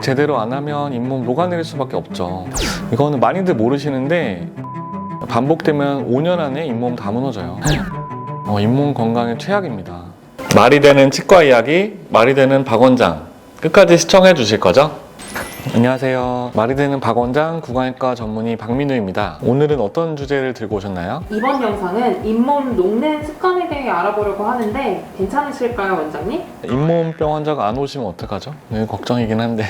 제대로 안 하면 잇몸 녹아내릴 수밖에 없죠. 이거는 많이들 모르시는데 반복되면 5년 안에 잇몸 다 무너져요. 잇몸 건강에 최악입니다. 말이 되는 치과 이야기, 말이 되는 박 원장, 끝까지 시청해 주실 거죠? 안녕하세요. 말이 되는 박 원장 구강외과 전문의 박민우입니다. 오늘은 어떤 주제를 들고 오셨나요? 이번 영상은 잇몸 녹는 습관에 대해 알아보려고 하는데 괜찮으실까요, 원장님? 잇몸병 환자가 안 오시면 어떡하죠? 네, 걱정이긴 한데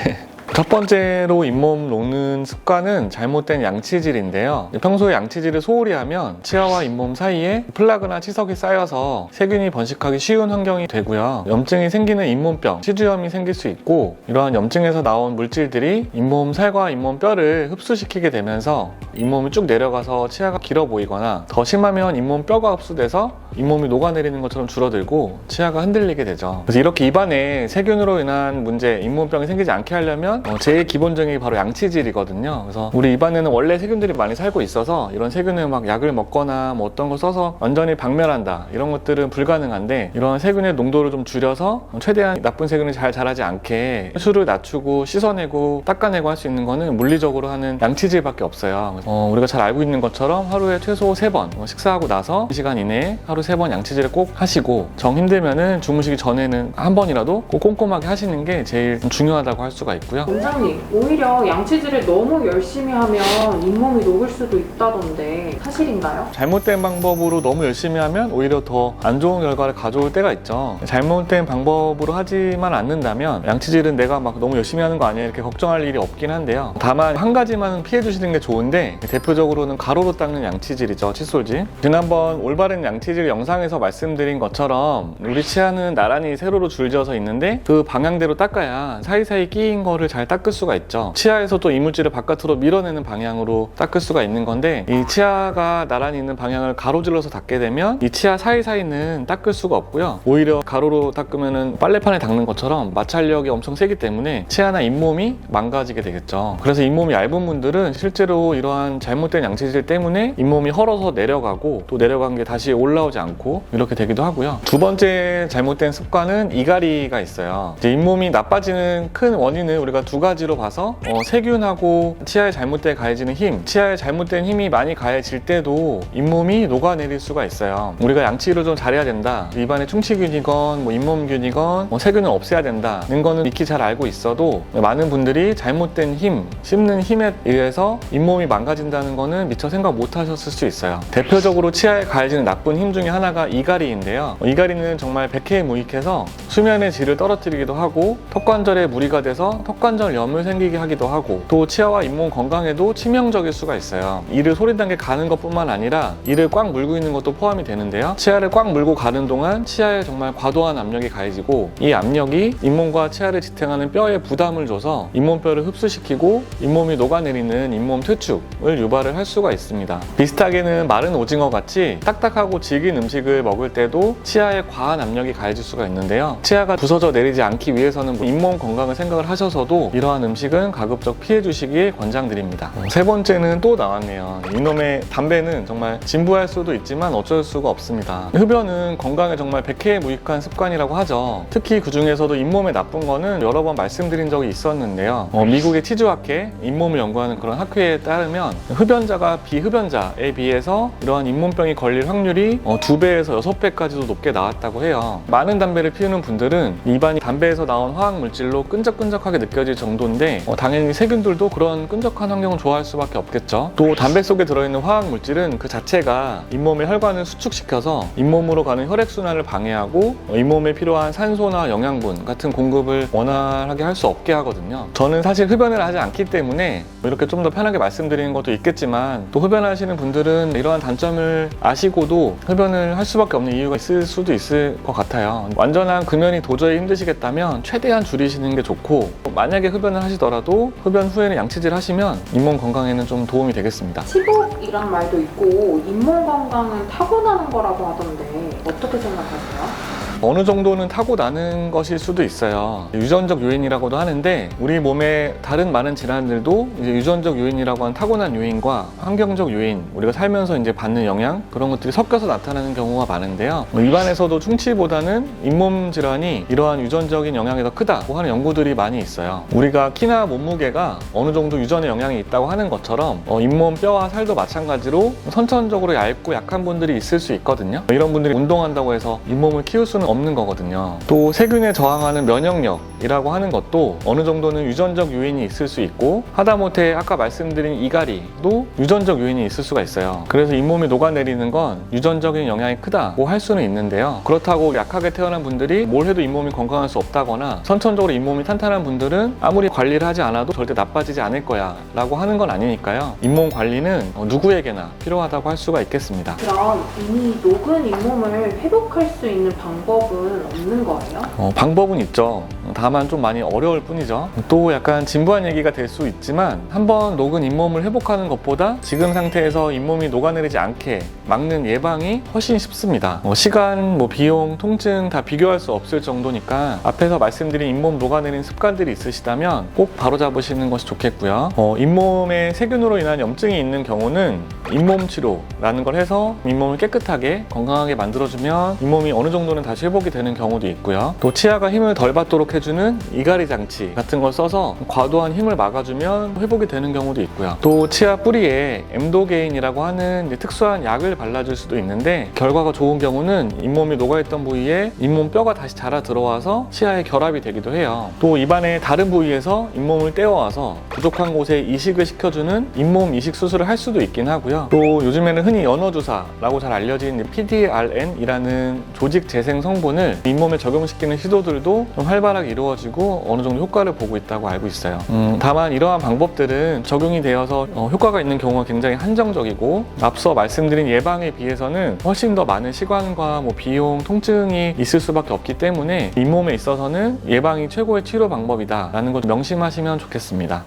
첫 번째로 잇몸 녹는 습관은 잘못된 양치질인데요. 평소에 양치질을 소홀히 하면 치아와 잇몸 사이에 플라그나 치석이 쌓여서 세균이 번식하기 쉬운 환경이 되고요. 염증이 생기는 잇몸병, 치주염이 생길 수 있고, 이러한 염증에서 나온 물질들이 잇몸 살과 잇몸 뼈를 흡수시키게 되면서 잇몸이 쭉 내려가서 치아가 길어 보이거나, 더 심하면 잇몸 뼈가 흡수돼서 잇몸이 녹아내리는 것처럼 줄어들고 치아가 흔들리게 되죠. 그래서 이렇게 입안에 세균으로 인한 문제, 잇몸병이 생기지 않게 하려면 제일 기본적인 게 바로 양치질이거든요. 그래서 우리 입안에는 원래 세균들이 많이 살고 있어서 이런 세균을 막 약을 먹거나 뭐 어떤 걸 써서 완전히 박멸한다, 이런 것들은 불가능한데, 이런 세균의 농도를 좀 줄여서 최대한 나쁜 세균이 잘 자라지 않게 수를 낮추고 씻어내고 닦아내고 할 수 있는 거는 물리적으로 하는 양치질밖에 없어요. 우리가 잘 알고 있는 것처럼 하루에 최소 3번, 식사하고 나서 2시간 이내에 하루 3번 양치질을 꼭 하시고, 정 힘들면은 주무시기 전에는 한 번이라도 꼭 꼼꼼하게 하시는 게 제일 중요하다고 할 수가 있고요. 원장님, 오히려 양치질을 너무 열심히 하면 잇몸이 녹을 수도 있다던데 사실인가요? 잘못된 방법으로 너무 열심히 하면 오히려 더 안 좋은 결과를 가져올 때가 있죠. 잘못된 방법으로 하지만 않는다면 양치질은 내가 막 너무 열심히 하는 거 아니야 이렇게 걱정할 일이 없긴 한데요. 다만 한 가지만 피해 주시는 게 좋은데, 대표적으로는 가로로 닦는 양치질이죠. 칫솔질. 지난번 올바른 양치질 영상에서 말씀드린 것처럼 우리 치아는 나란히 세로로 줄지어서 있는데 그 방향대로 닦아야 사이사이 끼인 거를 잘 닦을 수가 있죠. 치아에서 또 이물질을 바깥으로 밀어내는 방향으로 닦을 수가 있는 건데, 이 치아가 나란히 있는 방향을 가로질러서 닦게 되면 이 치아 사이사이는 닦을 수가 없고요. 오히려 가로로 닦으면은 빨래판에 닦는 것처럼 마찰력이 엄청 세기 때문에 치아나 잇몸이 망가지게 되겠죠. 그래서 잇몸이 얇은 분들은 실제로 이러한 잘못된 양치질 때문에 잇몸이 헐어서 내려가고, 또 내려간 게 다시 올라오지 않고 이렇게 되기도 하고요. 두 번째 잘못된 습관은 이갈이가 있어요. 이제 잇몸이 나빠지는 큰 원인은 우리가 두 가지로 봐서 세균하고 치아에 잘못된 가해지는 힘, 치아에 잘못된 힘이 많이 가해질 때도 잇몸이 녹아내릴 수가 있어요. 우리가 양치를 좀 잘해야 된다, 입안에 충치균이건 잇몸균이건 세균을 없애야 된다는 거는 익히 잘 알고 있어도 많은 분들이 잘못된 힘, 씹는 힘에 의해서 잇몸이 망가진다는 거는 미처 생각 못 하셨을 수 있어요. 대표적으로 치아에 가해지는 나쁜 힘 중에 하나가 이갈이인데요. 이갈이는 정말 백해무익해서 수면의 질을 떨어뜨리기도 하고, 턱관절에 무리가 돼서 턱관절염을 생기게 하기도 하고, 또 치아와 잇몸 건강에도 치명적일 수가 있어요. 이를 소리나게 가는 것뿐만 아니라 이를 꽉 물고 있는 것도 포함이 되는데요. 치아를 꽉 물고 가는 동안 치아에 정말 과도한 압력이 가해지고, 이 압력이 잇몸과 치아를 지탱하는 뼈에 부담을 줘서 잇몸뼈를 흡수시키고 잇몸이 녹아내리는 잇몸 퇴축을 유발을 할 수가 있습니다. 비슷하게는 마른 오징어 같이 딱딱하고 질긴 음식을 먹을 때도 치아에 과한 압력이 가해질 수가 있는데요. 치아가 부서져 내리지 않기 위해서는 잇몸 건강을 생각을 하셔서도 이러한 음식은 가급적 피해 주시길 권장드립니다. 세 번째는 또 나왔네요. 이놈의 담배는 정말 진부할 수도 있지만 어쩔 수가 없습니다. 흡연은 건강에 정말 백해무익한 습관이라고 하죠. 특히 그 중에서도 잇몸에 나쁜 거는 여러 번 말씀드린 적이 있었는데요. 미국의 치주학회, 잇몸을 연구하는 그런 학회에 따르면 흡연자가 비흡연자에 비해서 이러한 잇몸병이 걸릴 확률이 2배에서 6배까지도 높게 나왔다고 해요. 많은 담배를 피우는 분들은 입안이 담배에서 나온 화학 물질로 끈적끈적하게 느껴질 정도인데, 당연히 세균들도 그런 끈적한 환경을 좋아할 수밖에 없겠죠. 또 담배 속에 들어있는 화학 물질은 그 자체가 잇몸의 혈관을 수축시켜서 잇몸으로 가는 혈액순환을 방해하고 잇몸에 필요한 산소나 영양분 같은 공급을 원활하게 할 수 없게 하거든요. 저는 사실 흡연을 하지 않기 때문에 이렇게 좀 더 편하게 말씀드리는 것도 있겠지만, 또 흡연하시는 분들은 이러한 단점을 아시고도 흡연을 할 수밖에 없는 이유가 있을 수도 있을 것 같아요. 완전한 금연이 도저히 힘드시겠다면 최대한 줄이시는 게 좋고, 만약에 흡연을 하시더라도 흡연 후에는 양치질 하시면 잇몸 건강에는 좀 도움이 되겠습니다. 치복이란 말도 있고 잇몸 건강은 타고나는 거라고 하던데 어떻게 생각하세요? 어느 정도는 타고나는 것일 수도 있어요. 유전적 요인이라고도 하는데 우리 몸에 다른 많은 질환들도 이제 유전적 요인이라고 하는 타고난 요인과 환경적 요인, 우리가 살면서 이제 받는 영향 그런 것들이 섞여서 나타나는 경우가 많은데요. 입안에서도 충치보다는 잇몸 질환이 이러한 유전적인 영향이 더 크다고 하는 연구들이 많이 있어요. 우리가 키나 몸무게가 어느 정도 유전의 영향이 있다고 하는 것처럼 잇몸, 뼈와 살도 마찬가지로 선천적으로 얇고 약한 분들이 있을 수 있거든요. 이런 분들이 운동한다고 해서 잇몸을 키울 수는 없는 거거든요. 또 세균에 저항하는 면역력이라고 하는 것도 어느 정도는 유전적 요인이 있을 수 있고, 하다못해 아까 말씀드린 이갈이도 유전적 요인이 있을 수가 있어요. 그래서 잇몸이 녹아내리는 건 유전적인 영향이 크다고 할 수는 있는데요. 그렇다고 약하게 태어난 분들이 뭘 해도 잇몸이 건강할 수 없다거나 선천적으로 잇몸이 탄탄한 분들은 아무리 관리를 하지 않아도 절대 나빠지지 않을 거야 라고 하는 건 아니니까요. 잇몸 관리는 누구에게나 필요하다고 할 수가 있겠습니다. 그럼 이미 녹은 잇몸을 회복할 수 있는 방법은 없는 거예요? 방법은 있죠. 다만 좀 많이 어려울 뿐이죠. 또 약간 진부한 얘기가 될 수 있지만 한번 녹은 잇몸을 회복하는 것보다 지금 상태에서 잇몸이 녹아내리지 않게 막는 예방이 훨씬 쉽습니다. 시간, 비용, 통증 다 비교할 수 없을 정도니까 앞에서 말씀드린 잇몸 녹아내리는 습관들이 있으시다면 꼭 바로잡으시는 것이 좋겠고요. 잇몸에 세균으로 인한 염증이 있는 경우는 잇몸 치료라는 걸 해서 잇몸을 깨끗하게 건강하게 만들어주면 잇몸이 어느 정도는 다시 회복이 되는 경우도 있고요. 또 치아가 힘을 덜 받도록 해주는 이갈이 장치 같은 걸 써서 과도한 힘을 막아주면 회복이 되는 경우도 있고요. 또 치아 뿌리에 엠도게인이라고 하는 특수한 약을 발라줄 수도 있는데, 결과가 좋은 경우는 잇몸이 녹아있던 부위에 잇몸 뼈가 다시 자라 들어와서 치아에 결합이 되기도 해요. 또 입안의 다른 부위에서 잇몸을 떼어와서 부족한 곳에 이식을 시켜주는 잇몸 이식 수술을 할 수도 있긴 하고요. 또 요즘에는 흔히 연어주사라고 잘 알려진 PDRN이라는 조직 재생 성분을 잇몸에 적용시키는 시도들도 좀 활발하게 이루어지고 어느 정도 효과를 보고 있다고 알고 있어요. 다만 이러한 방법들은 적용이 되어서 효과가 있는 경우가 굉장히 한정적이고, 앞서 말씀드린 예방에 비해서는 훨씬 더 많은 시간과 비용, 통증이 있을 수밖에 없기 때문에 잇몸에 있어서는 예방이 최고의 치료 방법이다 라는 걸 명심하시면 좋겠습니다.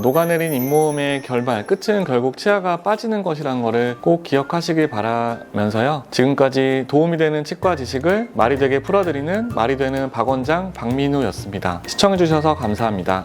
녹아내린 잇몸의 결말, 끝은 결국 치아가 빠지는 것이라는 것을 꼭 기억하시길 바라면서요. 지금까지 도움이 되는 치과 지식을 말이 되게 풀어드리는 말이 되는 박원장 박민우였습니다. 시청해주셔서 감사합니다.